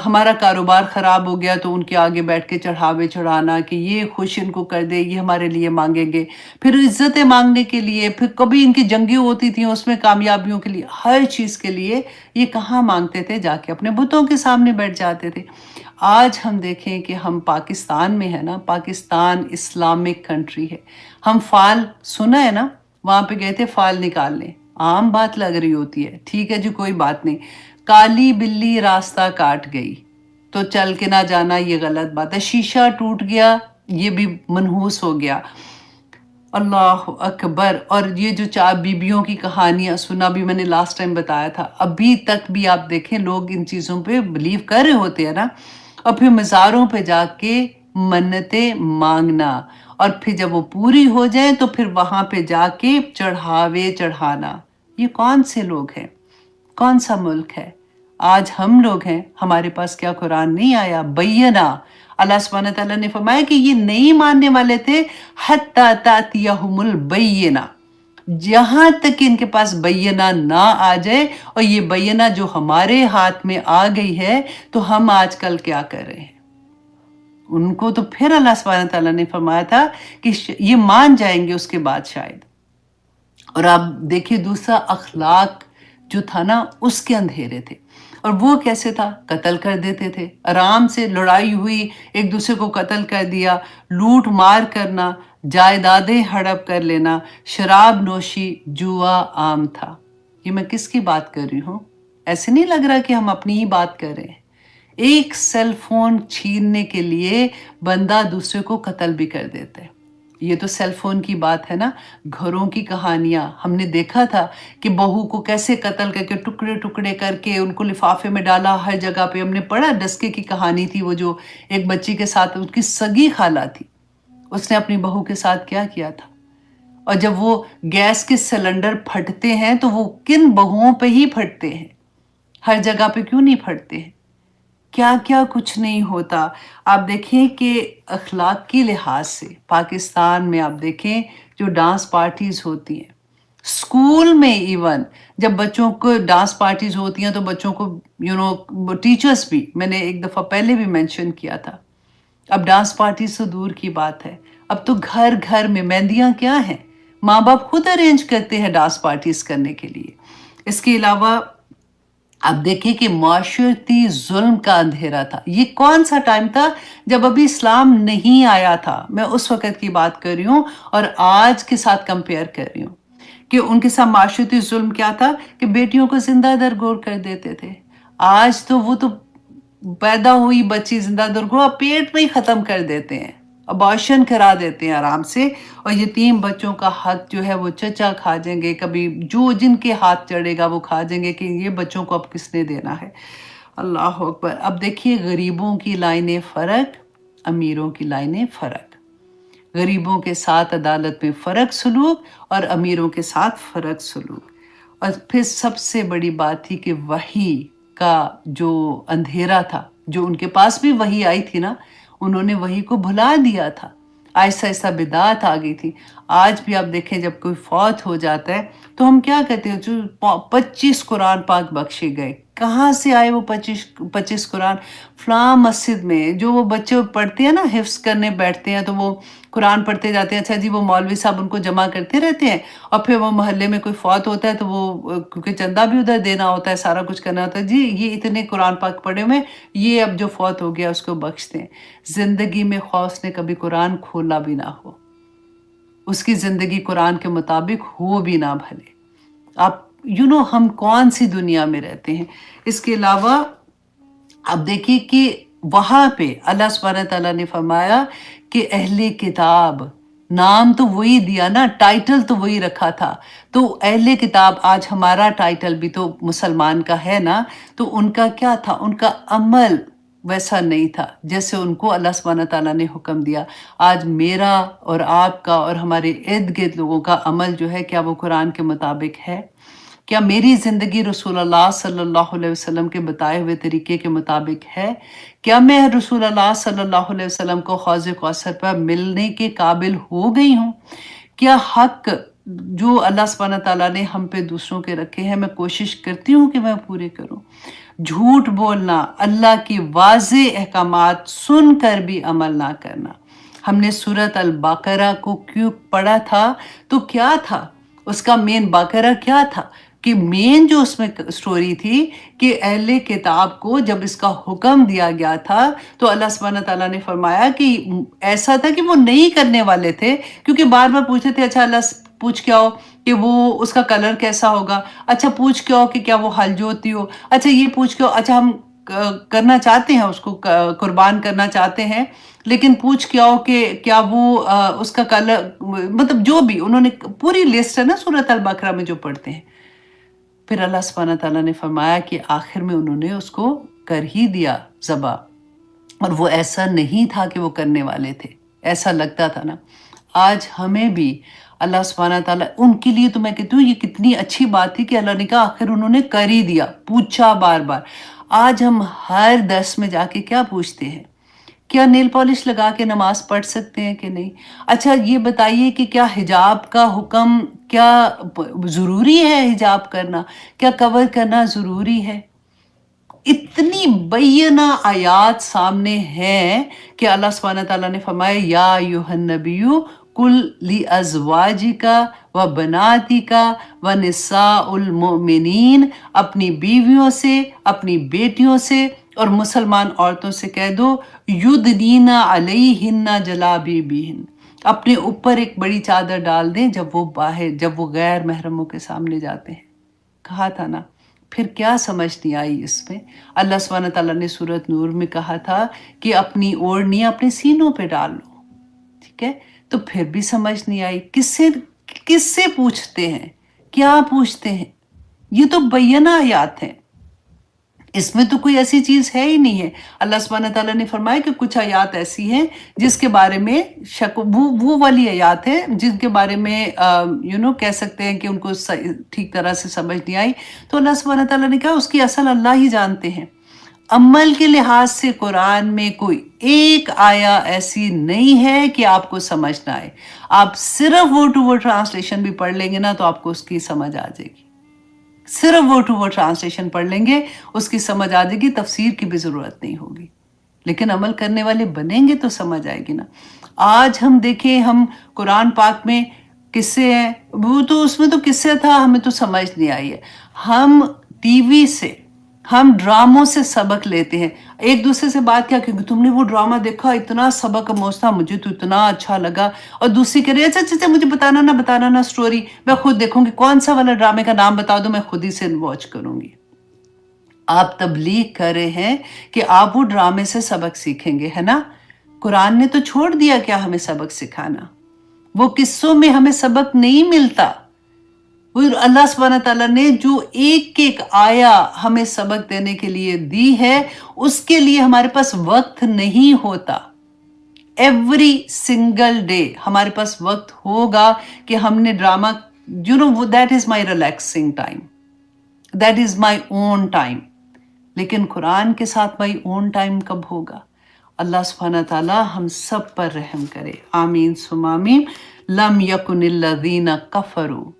ہمارا کاروبار خراب ہو گیا تو ان کے آگے بیٹھ کے چڑھاوے چڑھانا کہ یہ خوش ان کو کر دے، یہ ہمارے لیے مانگیں گے، پھر عزتیں مانگنے کے لیے، پھر کبھی ان کی جنگیں ہوتی تھیں اس میں کامیابیوں کے لیے، ہر چیز کے لیے یہ کہاں مانگتے تھے؟ جا کے اپنے بتوں کے سامنے بیٹھ جاتے تھے۔ آج ہم دیکھیں کہ ہم پاکستان میں ہے نا، پاکستان اسلامک کنٹری ہے، ہم فال سنا ہے نا، وہاں پہ گئے تھے فال نکالنے، عام بات لگ رہی ہوتی ہے، ٹھیک ہے جی کوئی بات نہیں، کالی بلی راستہ کاٹ گئی تو چل کے نہ جانا، یہ غلط بات ہے، شیشہ ٹوٹ گیا، یہ بھی منحوس ہو گیا، اللہ اکبر. اور یہ جو 4 بیبیوں کی کہانیاں سنا بھی میں نے لاسٹ ٹائم بتایا تھا، ابھی تک بھی آپ دیکھیں لوگ ان چیزوں پہ بلیو کر رہے ہوتے ہیں نا. اور پھر مزاروں پہ جا کے منتیں مانگنا، اور پھر جب وہ پوری ہو جائیں تو پھر وہاں پہ جا کے چڑھاوے چڑھانا. یہ کون سے لوگ ہیں؟ کون سا ملک ہے؟ آج ہم لوگ ہیں، ہمارے پاس کیا قرآن نہیں آیا بینہ؟ اللہ سبحانہ تعالیٰ نے فرمایا کہ یہ نہیں ماننے والے تھے حتی تاتیہم البینہ، جہاں تک ان کے پاس بینہ نہ آ جائے. اور یہ بینہ جو ہمارے ہاتھ میں آ گئی ہے تو ہم آج کل کیا کر رہے ہیں؟ ان کو تو پھر اللہ سبحانہ تعالیٰ نے فرمایا تھا کہ یہ مان جائیں گے اس کے بعد شاید. اور آپ دیکھیں دوسرا اخلاق جو تھا نا اس کے اندھیرے تھے. اور وہ کیسے تھا؟ قتل کر دیتے تھے، آرام سے لڑائی ہوئی ایک دوسرے کو قتل کر دیا، لوٹ مار کرنا، جائیدادیں ہڑپ کر لینا، شراب نوشی، جوا عام تھا. یہ میں کس کی بات کر رہی ہوں؟ ایسے نہیں لگ رہا کہ ہم اپنی ہی بات کر رہے ہیں. ایک سیل فون چھیننے کے لیے بندہ دوسرے کو قتل بھی کر دیتا ہے. یہ تو سیل فون کی بات ہے نا. گھروں کی کہانیاں ہم نے دیکھا تھا کہ بہو کو کیسے قتل کر کے ٹکڑے ٹکڑے کر کے ان کو لفافے میں ڈالا ہر جگہ پہ. ہم نے پڑھا ڈسکے کی کہانی تھی، وہ جو ایک بچی کے ساتھ ان کی سگی خالہ تھی، اس نے اپنی بہو کے ساتھ کیا کیا تھا. اور جب وہ گیس کے سلنڈر پھٹتے ہیں تو وہ کن بہوؤں پہ ہی پھٹتے ہیں، ہر جگہ پہ کیوں نہیں پھٹتے ہیں؟ کیا کیا کچھ نہیں ہوتا. آپ دیکھیں کہ اخلاق کی لحاظ سے پاکستان میں آپ دیکھیں جو ڈانس پارٹیز ہوتی ہیں، اسکول میں ایون جب بچوں کو ڈانس پارٹیز ہوتی ہیں تو بچوں کو ٹیچرز بھی، میں نے ایک دفعہ پہلے بھی مینشن کیا تھا، اب ڈانس پارٹیز تو دور کی بات ہے، اب تو گھر گھر میں مہندیاں کیا ہیں، ماں باپ خود ارینج کرتے ہیں ڈانس پارٹیز کرنے کے لیے. اس کے علاوہ آپ دیکھیں کہ معاشرتی ظلم کا اندھیرا تھا. یہ کون سا ٹائم تھا؟ جب ابھی اسلام نہیں آیا تھا. میں اس وقت کی بات کر رہی ہوں اور آج کے ساتھ کمپیئر کر رہی ہوں کہ ان کے ساتھ معاشرتی ظلم کیا تھا کہ بیٹیوں کو زندہ درگور کر دیتے تھے. آج تو وہ تو پیدا ہوئی بچی زندہ درگور پیٹ میں ہی ختم کر دیتے ہیں، ابارشن کرا دیتے ہیں آرام سے. اور یتیم بچوں کا حق جو ہے وہ چچا کھا جائیں گے، کبھی جو جن کے ہاتھ چڑھے گا وہ کھا جائیں گے کہ یہ بچوں کو اب کس نے دینا ہے. اللہ اکبر. اب دیکھیے غریبوں کی لائنیں فرق، امیروں کی لائنیں فرق. غریبوں کے ساتھ عدالت میں فرق سلوک اور امیروں کے ساتھ فرق سلوک. اور پھر سب سے بڑی بات تھی کہ وحی کا جو اندھیرا تھا، جو ان کے پاس بھی وحی آئی تھی نا، انہوں نے وحی کو بھلا دیا تھا. آہستہ آہستہ بدعات آ گئی تھی. آج بھی آپ دیکھیں جب کوئی فوت ہو جاتا ہے تو ہم کیا کہتے ہیں؟ جو 25 قرآن پاک بخشے گئے. کہاں سے آئے وہ 25 قرآن؟ فلاں مسجد میں جو وہ بچے پڑھتے ہیں نا، حفظ کرنے بیٹھتے ہیں تو وہ قرآن پڑھتے جاتے ہیں. اچھا جی، وہ مولوی صاحب ان کو جمع کرتے رہتے ہیں اور پھر وہ محلے میں کوئی فوت ہوتا ہے تو وہ کیونکہ چندہ بھی ادھر دینا ہوتا ہے، سارا کچھ کرنا ہوتا ہے، جی یہ اتنے قرآن پاک پڑھے ہوئے، یہ اب جو فوت ہو گیا اس کو بخش دیں. زندگی میں خواص نے کبھی قرآن کھولا بھی نہ ہو، اس کی زندگی قرآن کے مطابق ہو بھی نہ بھلے. آپ ہم کون سی دنیا میں رہتے ہیں؟ اس کے علاوہ آپ دیکھیے کہ وہاں پہ اللہ سبحانہ تعالیٰ نے فرمایا کہ اہل کتاب، نام تو وہی دیا نا، ٹائٹل تو وہی رکھا تھا. تو اہل کتاب، آج ہمارا ٹائٹل بھی تو مسلمان کا ہے نا، تو ان کا کیا تھا؟ ان کا عمل ویسا نہیں تھا جیسے ان کو اللہ سبحانہ تعالیٰ نے حکم دیا. آج میرا اور آپ کا اور ہمارے ارد گرد لوگوں کا عمل جو ہے، کیا وہ قرآن کے مطابق ہے؟ کیا میری زندگی رسول اللہ صلی اللہ علیہ وسلم کے بتائے ہوئے طریقے کے مطابق ہے؟ کیا میں رسول اللہ صلی اللہ علیہ وسلم کو حوض کوثر پر ملنے کے قابل ہو گئی ہوں؟ کیا حق جو اللہ سبحانہ تعالیٰ نے ہم پہ دوسروں کے رکھے ہیں میں کوشش کرتی ہوں کہ میں پورے کروں؟ جھوٹ بولنا، اللہ کی واضح احکامات سن کر بھی عمل نہ کرنا. ہم نے سورۃ البقرہ کو کیوں پڑھا تھا؟ تو کیا تھا اس کا مین؟ بقرہ کیا تھا کہ مین جو اس میں سٹوری تھی کہ اہل کتاب کو جب اس کا حکم دیا گیا تھا تو اللہ سبحانہ تعالیٰ نے فرمایا کہ ایسا تھا کہ وہ نہیں کرنے والے تھے، کیونکہ بار بار پوچھتے تھے اچھا اللہ پوچھ کیا ہو کہ وہ اس کا کلر کیسا ہوگا، اچھا پوچھ کیا ہو کہ کیا وہ ہل جوتی ہو، اچھا یہ پوچھ کیا ہو، اچھا ہم کرنا چاہتے ہیں، اس کو قربان کرنا چاہتے ہیں، لیکن پوچھ کیا ہو کہ کیا وہ اس کا کلر، مطلب جو بھی انہوں نے پوری لسٹ ہے نا سورۃ البقرہ میں جو پڑھتے ہیں. پھر اللہ سبحانہ تعالیٰ نے فرمایا کہ آخر میں انہوں نے اس کو کر ہی دیا ذبح، اور وہ ایسا نہیں تھا کہ وہ کرنے والے تھے، ایسا لگتا تھا نا. آج ہمیں بھی اللہ سبحانہ تعالیٰ، ان کے لیے تو میں کہتی ہوں یہ کتنی اچھی بات تھی کہ اللہ نے کہا آخر انہوں نے کر ہی دیا، پوچھا بار بار. آج ہم ہر درس میں جا کے کیا پوچھتے ہیں؟ کیا نیل پالش لگا کے نماز پڑھ سکتے ہیں کہ نہیں؟ اچھا یہ بتائیے کہ کیا حجاب کا حکم کیا ضروری ہے؟ حجاب کرنا، کیا کور کرنا ضروری ہے؟ اتنی بینہ آیات سامنے ہیں کہ اللہ سبحانہ تعالیٰ نے فرمایا یا ایھا النبی قل لازواجک و بناتک و نساء المؤمنین، اپنی بیویوں سے، اپنی بیٹیوں سے اور مسلمان عورتوں سے کہہ دو یدنین علیہن جلابیبہن، اپنے اوپر ایک بڑی چادر ڈال دیں جب وہ غیر محرموں کے سامنے جاتے ہیں. کہا تھا نا. پھر کیا سمجھ نہیں آئی اس میں؟ اللہ سبحانہ تعالیٰ نے سورۃ نور میں کہا تھا کہ اپنی اوڑھنی اپنے سینوں پہ ڈال لو، ٹھیک ہے؟ تو پھر بھی سمجھ نہیں آئی. کس سے پوچھتے ہیں؟ کیا پوچھتے ہیں؟ یہ تو بینہ آیات ہیں، اس میں تو کوئی ایسی چیز ہے ہی نہیں ہے. اللہ سبحانہ تعالیٰ نے فرمایا کہ کچھ آیات ایسی ہیں جس کے بارے میں وہ والی آیات ہیں جن کے بارے میں کہہ سکتے ہیں کہ ان کو ٹھیک طرح سے سمجھ نہیں آئی. تو اللہ سبحانہ تعالیٰ نے کہا اس کی اصل اللہ ہی جانتے ہیں. عمل کے لحاظ سے قرآن میں کوئی ایک آیا ایسی نہیں ہے کہ آپ کو سمجھ نہ آئے. آپ صرف ورڈ ٹو ورڈ ٹرانسلیشن بھی پڑھ لیں گے نا تو آپ کو اس کی سمجھ آ جائے گی. صرف ورڈ ٹو ورڈ ٹرانسلیشن پڑھ لیں گے اس کی سمجھ آ جائے گی، تفسیر کی بھی ضرورت نہیں ہوگی. لیکن عمل کرنے والے بنیں گے تو سمجھ آئے گی نا. آج ہم دیکھیں، ہم قرآن پاک میں قصے ہیں، وہ تو اس میں تو قصے تھا، ہمیں تو سمجھ نہیں آئی ہے. ہم ٹی وی سے، ہم ڈراموں سے سبق لیتے ہیں. ایک دوسرے سے بات کیا کہ تم نے وہ ڈرامہ دیکھا، اتنا سبق آموز تھا، مجھے تو اتنا اچھا لگا. اور دوسری کہہ رہی ہے اچھا مجھے بتانا نا سٹوری، میں خود دیکھوں گی، کون سا والا ڈرامے کا نام بتا دو، میں خود ہی سے واچ کروں گی. آپ تبلیغ کر رہے ہیں کہ آپ وہ ڈرامے سے سبق سیکھیں گے، ہے نا؟ قرآن نے تو چھوڑ دیا کیا ہمیں سبق سکھانا. وہ قصوں میں ہمیں سبق نہیں ملتا. اللہ سبحانہ تعالیٰ نے جو ایک ایک آیا ہمیں سبق دینے کے لیے دی ہے، اس کے لیے ہمارے پاس وقت نہیں ہوتا. ایوری سنگل ڈے ہمارے پاس وقت ہوگا کہ ہم نے drama, that is my relaxing time, that is my own time. لیکن قرآن کے ساتھ مائی اون ٹائم کب ہوگا؟ اللہ سبحانہ تعالیٰ ہم سب پر رحم کرے، آمین ثم آمین. لم یکن الذین کفروا،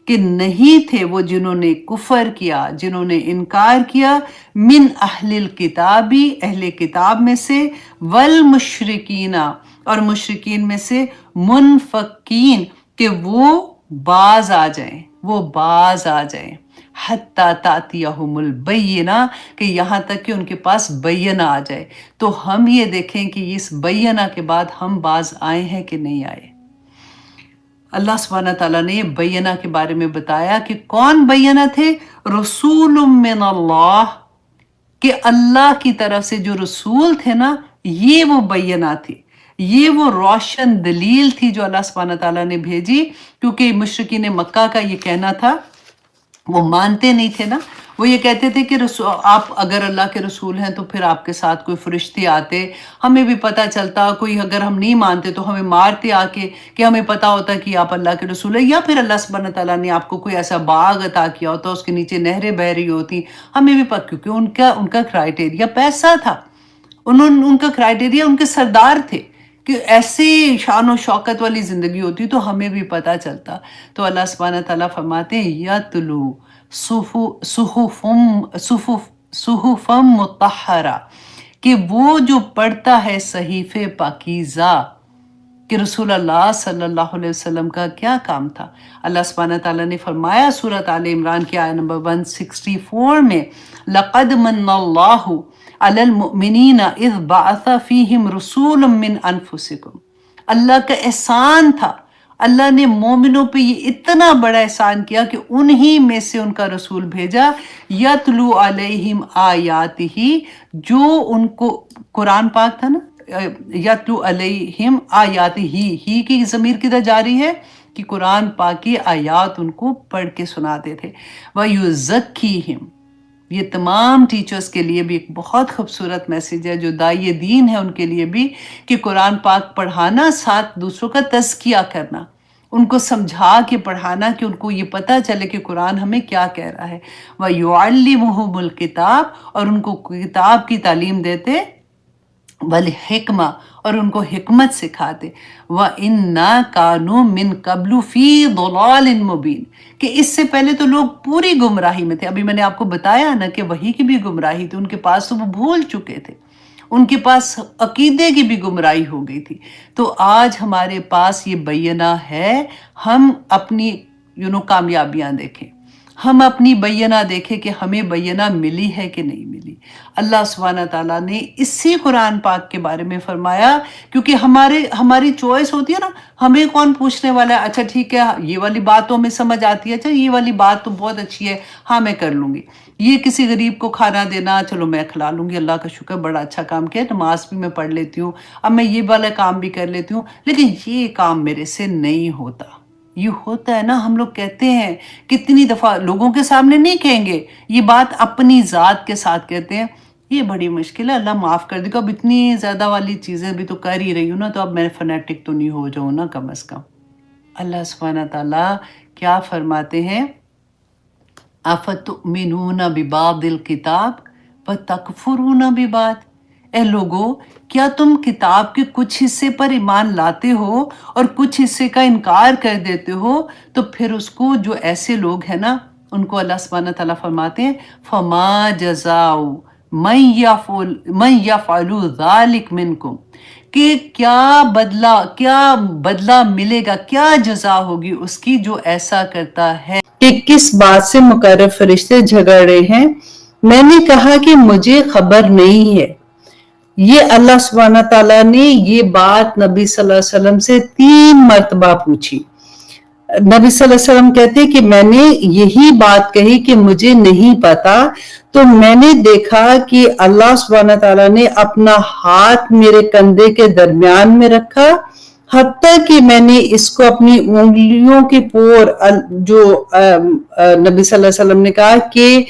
کہ نہیں تھے وہ جنہوں نے کفر کیا، جنہوں نے انکار کیا، من اہل الکتابی، اہل کتاب میں سے، والمشرکین، اور مشرکین میں سے، منفکین، کہ وہ باز آ جائیں، حتی تاتیہم البینہ، کہ یہاں تک کہ ان کے پاس بینہ آ جائے. تو ہم یہ دیکھیں کہ اس بینہ کے بعد ہم باز آئے ہیں کہ نہیں آئے. اللہ سبحانہ تعالیٰ نے بینہ کے بارے میں بتایا کہ کون بینہ تھے؟ رسول من اللہ، کہ اللہ کی طرف سے جو رسول تھے نا، یہ وہ بینہ تھے، یہ وہ روشن دلیل تھی جو اللہ سبحانہ تعالیٰ نے بھیجی. کیونکہ مشرکین مکہ کا یہ کہنا تھا، وہ مانتے نہیں تھے نا، وہ یہ کہتے تھے کہ آپ اگر اللہ کے رسول ہیں تو پھر آپ کے ساتھ کوئی فرشتے آتے، ہمیں بھی پتہ چلتا، کوئی اگر ہم نہیں مانتے تو ہمیں مارتے آ کے، کہ ہمیں پتہ ہوتا کہ آپ اللہ کے رسول ہیں. یا پھر اللہ سبحانہ تعالیٰ نے آپ کو کوئی ایسا باغ عطا کیا ہوتا، اس کے نیچے نہریں بہہ رہی ہوتی، ہمیں بھی پتہ، کیونکہ ان کا کرائٹیریا پیسہ تھا، ان کا کرائٹیریا ان کے سردار تھے کہ ایسی شان و شوکت والی زندگی ہوتی تو ہمیں بھی پتہ چلتا. تو اللہ سبحانہ تعالیٰ فرماتے ہیں یتلو صحفم مطہرہ، کہ وہ جو پڑھتا ہے صحیفے پاکیزہ. کہ رسول اللہ صلی اللہ علیہ وسلم کا کیا کام تھا؟ اللہ سبحانہ تعالیٰ نے فرمایا سورۃ آل عمران کی آیت نمبر 164 میں، لَقَدْ مَنَّ اللَّهُ عَلَى الْمُؤْمِنِينَ اِذْ بَعَثَ فِيهِمْ رُسُولًا مِّنْ أَنفُسِكُمْ. اللہ کا احسان تھا، اللہ نے مومنوں پہ یہ اتنا بڑا احسان کیا کہ انہی میں سے ان کا رسول بھیجا، یتلو علیہم آیاتہ، جو ان کو قرآن پاک تھا نا، یتلو علیہم آیاتہ، ہی کی ضمیر کدھر جاری ہے کہ قرآن پاک کی آیات ان کو پڑھ کے سناتے تھے، وَيُزَكِّيهِمْ، یہ تمام ٹیچرز کے لیے بھی ایک بہت خوبصورت میسیج ہے، جو داعی دین ہے ان کے لیے بھی، کہ قرآن پاک پڑھانا، ساتھ دوسروں کا تزکیہ کرنا، ان کو سمجھا کے پڑھانا کہ ان کو یہ پتہ چلے کہ قرآن ہمیں کیا کہہ رہا ہے، وَيُعَلِّمُهُمُ الْكِتَابَ، اور ان کو کتاب کی تعلیم دیتے، والحکمہ، اور ان کو حکمت سکھاتے، وَإِنَّا كَانُوا مِن قَبْلُ فِي ضَلَالٍ مُبِينٍ، کہ اس سے پہلے تو لوگ پوری گمراہی میں تھے۔ ابھی میں نے آپ کو بتایا نا کہ وہی کی بھی گمراہی تھی، ان کے پاس تو وہ بھول چکے تھے، ان کے پاس عقیدے کی بھی گمراہی ہو گئی تھی۔ تو آج ہمارے پاس یہ بینہ ہے، ہم اپنی کامیابیاں دیکھیں، ہم اپنی بینہ دیکھیں کہ ہمیں بینہ ملی ہے کہ نہیں ملی۔ اللہ سبحانہ تعالیٰ نے اسی قرآن پاک کے بارے میں فرمایا، کیونکہ ہماری چوائس ہوتی ہے نا، ہمیں کون پوچھنے والا ہے، اچھا ٹھیک ہے یہ والی بات تو ہمیں سمجھ آتی ہے، اچھا یہ والی بات تو بہت اچھی ہے، ہاں میں کر لوں گی، یہ کسی غریب کو کھانا دینا، چلو میں کھلا لوں گی، اللہ کا شکر بڑا اچھا کام کیا، نماز بھی میں پڑھ لیتی ہوں، اب میں یہ والا کام بھی کر لیتی ہوں، لیکن یہ کام میرے سے نہیں ہوتا۔ یہ ہوتا ہے نا، ہم لوگ کہتے ہیں، کتنی دفعہ لوگوں کے سامنے نہیں کہیں گے، یہ بات اپنی ذات کے ساتھ کہتے ہیں، یہ بڑی مشکل ہے، اللہ معاف کر دے گا، اب اتنی زیادہ والی چیزیں بھی تو کر ہی رہی ہوں نا، تو اب میں فنیٹک تو نہیں ہو جاؤں نا کم از کم۔ اللہ سبحانہ تعالیٰ کیا فرماتے ہیں، افتؤمنون ببعض الکتاب وتکفرون ببعض، اے لوگو کیا تم کتاب کے کچھ حصے پر ایمان لاتے ہو اور کچھ حصے کا انکار کر دیتے ہو؟ تو پھر اس کو جو ایسے لوگ ہیں نا، ان کو اللہ سبحانہ تعالیٰ فرماتے ہیں فَمَا جَزَاءُ مَن يَفْعَلُ ذَلِكَ مِنْكُمْ، کہ کیا بدلہ ملے گا، کیا جزا ہوگی اس کی جو ایسا کرتا ہے۔ کہ کس بات سے مقرب فرشتے جھگڑ رہے ہیں؟ میں نے کہا کہ مجھے خبر نہیں ہے۔ یہ اللہ سبحانہ تعالیٰ نے یہ بات نبی صلی اللہ علیہ وسلم سے 3 مرتبہ پوچھی۔ نبی صلی اللہ علیہ وسلم کہتے کہ میں نے یہی بات کہی کہ مجھے نہیں پتا، تو میں نے دیکھا کہ اللہ سبحانہ تعالیٰ نے اپنا ہاتھ میرے کندھے کے درمیان میں رکھا، حتیٰ کہ میں نے اس کو اپنی انگلیوں کے پور، جو نبی صلی اللہ علیہ وسلم نے کہا کہ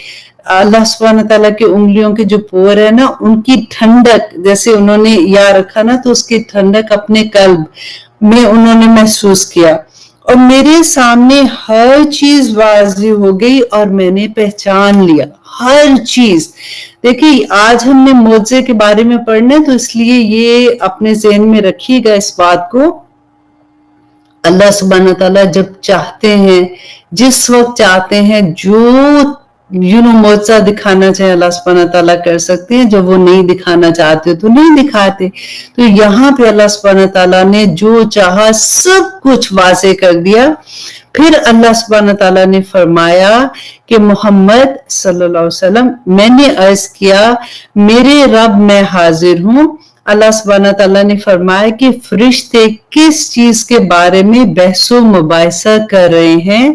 اللہ سبحانہ تعالیٰ کے انگلیوں کے جو پور ہے نا، ان کی ٹھنڈک جیسے انہوں نے یا رکھا نا، تو اس کی ٹھنڈک اپنے قلب میں انہوں نے محسوس کیا، اور میرے سامنے ہر چیز واضح ہو گئی اور میں نے پہچان لیا ہر چیز۔ دیکھیے آج ہم نے معجزے کے بارے میں پڑھنا ہے، تو اس لیے یہ اپنے ذہن میں رکھیے گا اس بات کو، اللہ سبحانہ تعالیٰ جب چاہتے ہیں، جس وقت چاہتے ہیں، جو معجزہ دکھانا چاہے اللہ سبحانہ تعالیٰ کر سکتے ہیں، جب وہ نہیں دکھانا چاہتے تو نہیں دکھاتے۔ تو یہاں پہ اللہ سبحانہ تعالیٰ نے جو چاہا سب کچھ واضح کر دیا۔ پھر اللہ سبحانہ تعالیٰ نے فرمایا کہ محمد صلی اللہ علیہ وسلم، میں نے عرض کیا میرے رب میں حاضر ہوں۔ اللہ سبحانہ تعالیٰ نے فرمایا کہ فرشتے کس چیز کے بارے میں بحث و مباحثہ کر رہے ہیں؟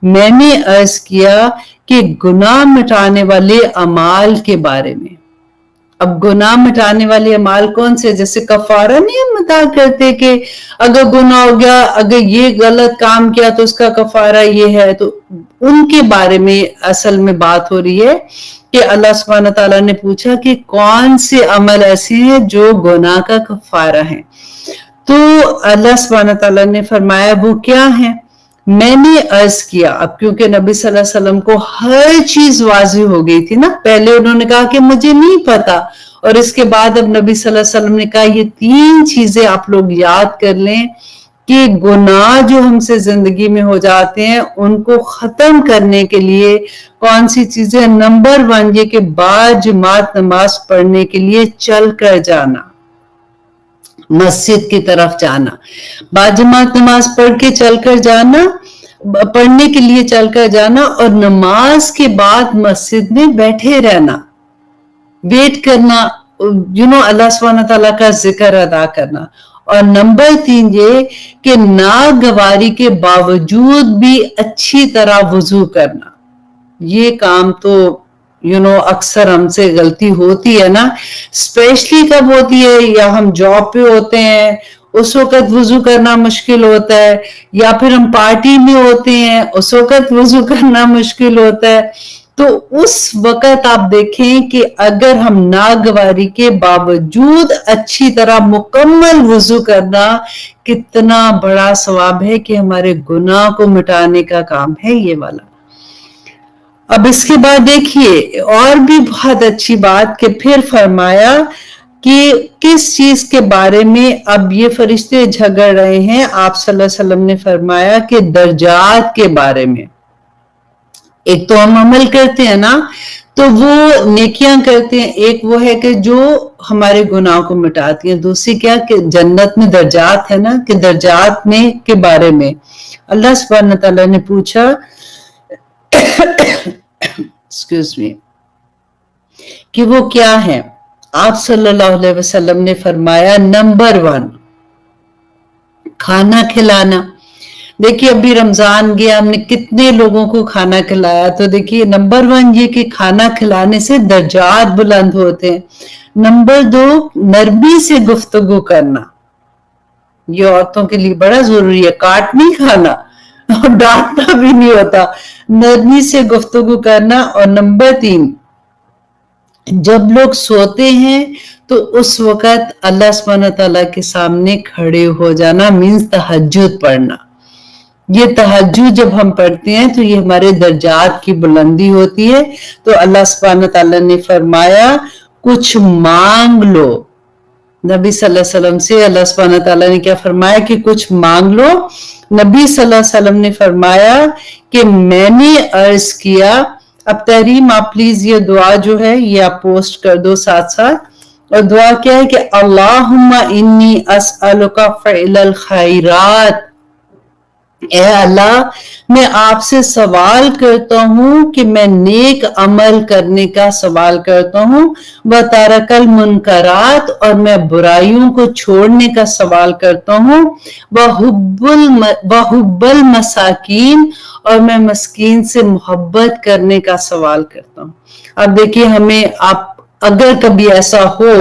میں نے عرض کیا کہ گناہ مٹانے والے اعمال کے بارے میں۔ اب گناہ مٹانے والے اعمال کون سے؟ جیسے کفارہ نہیں ہم ادا کرتے کہ اگر گناہ ہو گیا، اگر یہ غلط کام کیا تو اس کا کفارہ یہ ہے، تو ان کے بارے میں اصل میں بات ہو رہی ہے کہ اللہ سبحانہ تعالیٰ نے پوچھا کہ کون سے عمل ایسے ہیں جو گناہ کا کفارہ ہیں؟ تو اللہ سبحانہ تعالیٰ نے فرمایا وہ کیا ہیں؟ میں نے عرض کیا، اب کیونکہ نبی صلی اللہ علیہ وسلم کو ہر چیز واضح ہو گئی تھی نا، پہلے انہوں نے کہا کہ مجھے نہیں پتا، اور اس کے بعد اب نبی صلی اللہ علیہ وسلم نے کہا یہ 3 چیزیں آپ لوگ یاد کر لیں کہ گناہ جو ہم سے زندگی میں ہو جاتے ہیں ان کو ختم کرنے کے لیے کون سی چیزیں؟ نمبر 1 یہ کہ باجماعت نماز پڑھنے کے لیے چل کر جانا، مسجد کی طرف جانا، باجماعت نماز پڑھ کے چل کر جانا، پڑھنے کے لیے چل کر جانا، اور نماز کے بعد مسجد میں بیٹھے رہنا، ویٹ کرنا، اللہ سبحانہ تعالیٰ کا ذکر ادا کرنا۔ اور نمبر 3 یہ کہ ناگواری کے باوجود بھی اچھی طرح وضو کرنا. یہ کام تو اکثر ہم سے غلطی ہوتی ہے نا، اسپیشلی کب ہوتی ہے، یا ہم جاب پہ ہوتے ہیں اس وقت وضو کرنا مشکل ہوتا ہے، یا پھر ہم پارٹی میں ہوتے ہیں اس وقت وضو کرنا مشکل ہوتا ہے. تو اس وقت آپ دیکھیں کہ اگر ہم ناگواری کے باوجود اچھی طرح مکمل وضو کرنا کتنا بڑا ثواب ہے کہ ہمارے گناہ کو مٹانے کا کام ہے یہ والا. اب اس کے بعد دیکھیے اور بھی بہت اچھی بات کہ پھر فرمایا کہ کس چیز کے بارے میں اب یہ فرشتے جھگڑ رہے ہیں. آپ صلی اللہ علیہ وسلم نے فرمایا کہ درجات کے بارے میں. ایک تو ہم عمل کرتے ہیں نا تو وہ نیکیاں کرتے ہیں، ایک وہ ہے کہ جو ہمارے گناہ کو مٹاتی ہیں، دوسری کیا کہ جنت میں درجات ہے نا، کہ درجات میں کے بارے میں اللہ سبحانہ تعالیٰ نے پوچھا ایکسکیوز می کہ وہ کیا ہے. آپ صلی اللہ علیہ وسلم نے فرمایا نمبر 1 کھانا کھلانا. دیکھیے ابھی رمضان گیا، ہم نے کتنے لوگوں کو کھانا کھلایا، تو دیکھیے نمبر 1 یہ کہ کھانا کھلانے سے درجات بلند ہوتے ہیں. نمبر 2 نرمی سے گفتگو کرنا، یہ عورتوں کے لیے بڑا ضروری ہے، کاٹ نہیں کھانا اور ڈانٹنا بھی نہیں ہوتا، نرمی سے گفتگو کرنا. اور نمبر 3 جب لوگ سوتے ہیں تو اس وقت اللہ سبحانہ تعالیٰ کے سامنے کھڑے ہو جانا، مینز تہجد پڑھنا. یہ تہجد جب ہم پڑھتے ہیں تو یہ ہمارے درجات کی بلندی ہوتی ہے. تو اللہ سبحانہ تعالیٰ نے فرمایا کچھ مانگ لو. نبی صلی اللہ علیہ وسلم سے اللہ سبحانہ تعالیٰ نے کیا فرمایا کہ کچھ مانگ لو. نبی صلی اللہ علیہ وسلم نے فرمایا کہ میں نے عرض کیا. اب تحریم آپ پلیز یہ دعا جو ہے یہ آپ پوسٹ کر دو ساتھ ساتھ. اور دعا کیا ہے کہ اللہم انی اسألک فعل الخیرات، اے اللہ میں آپ سے سوال کرتا ہوں کہ میں نیک عمل کرنے کا سوال کرتا ہوں، وترک المنکرات اور میں برائیوں کو چھوڑنے کا سوال کرتا ہوں، وحب المساکین اور میں مسکین سے محبت کرنے کا سوال کرتا ہوں. اب دیکھیے ہمیں آپ اگر کبھی ایسا ہو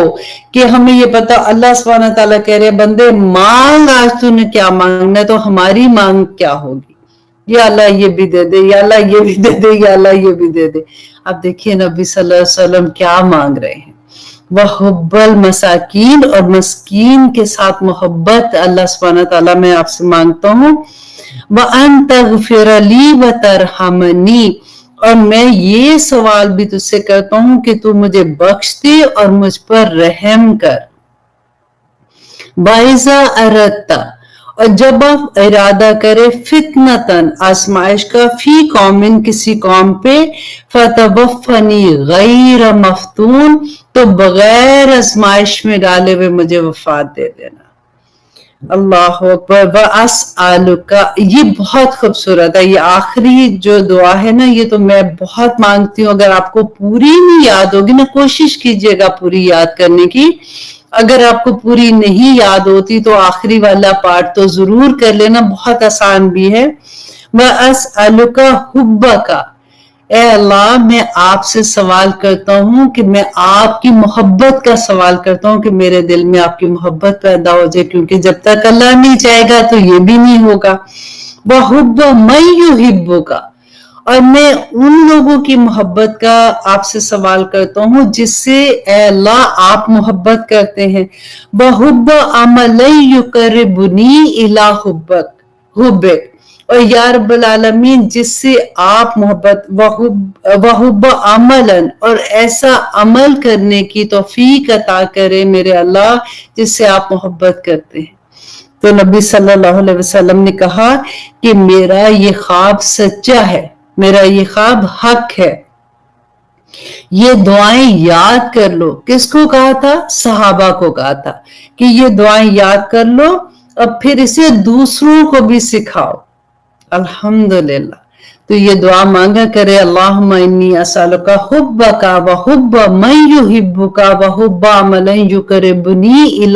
کہ ہمیں یہ پتا اللہ سبحانہ تعالیٰ کہہ رہے بندے مانگ آج تو نے کیا مانگنا ہے، تو ہماری مانگ کیا ہوگی، یا اللہ یہ بھی دے دے، یا اللہ یہ بھی دے دے، یا اللہ یہ بھی دے دے. اب دیکھیے نبی صلی اللہ علیہ وسلم کیا مانگ رہے ہیں، وحب المساکین اور مسکین کے ساتھ محبت. اللہ سبحانہ تعالیٰ میں آپ سے مانگتا ہوں وَأَن تَغْفِرَ لِي وَتَرْحَمْنِي، اور میں یہ سوال بھی تجھ سے کرتا ہوں کہ تو مجھے بخش دے اور مجھ پر رحم کر. وَإِذَا أَرَدْتَ، اور جب آپ ارادہ کرے فتنتاً آزمائش کا، فی قوم کسی قوم پہ، فَتَوَفَّنِي غَيْرَ مَفْتُونٍ تو بغیر آزمائش میں ڈالے ہوئے مجھے وفات دے دینا. اللہ اکبر. وَأَسْأَلُكَ، یہ بہت خوبصورت ہے، یہ آخری جو دعا ہے نا یہ تو میں بہت مانگتی ہوں. اگر آپ کو پوری نہیں یاد ہوگی نا کوشش کیجئے گا پوری یاد کرنے کی. اگر آپ کو پوری نہیں یاد ہوتی تو آخری والا پارٹ تو ضرور کر لینا، بہت آسان بھی ہے. وَأَسْأَلُكَ حُبَّكَ، اے اللہ میں آپ سے سوال کرتا ہوں کہ میں آپ کی محبت کا سوال کرتا ہوں کہ میرے دل میں آپ کی محبت پیدا ہو جائے، کیونکہ جب تک اللہ نہیں چاہے گا تو یہ بھی نہیں ہوگا. وَحُبَّ مَن يُحِبُّكَ، اور میں ان لوگوں کی محبت کا آپ سے سوال کرتا ہوں جس سے اے اللہ آپ محبت کرتے ہیں. وَحُبَّ عَمَلٍ يُقَرِّبُنِي إِلَىٰ حُبِّكَ، اور یا رب العالمین جس سے آپ محبت. وحب عملاً، اور ایسا عمل کرنے کی توفیق عطا کرے میرے اللہ جس سے آپ محبت کرتے ہیں. تو نبی صلی اللہ علیہ وسلم نے کہا کہ میرا یہ خواب سچا ہے، میرا یہ خواب حق ہے. یہ دعائیں یاد کر لو. کس کو کہا تھا؟ صحابہ کو کہا تھا کہ یہ دعائیں یاد کر لو اور پھر اسے دوسروں کو بھی سکھاؤ. الحمدللہ. تو یہ دعا مانگا کرے اللہم انی اسألک حبک وحب من یحبک وحب عمل یقربنی الی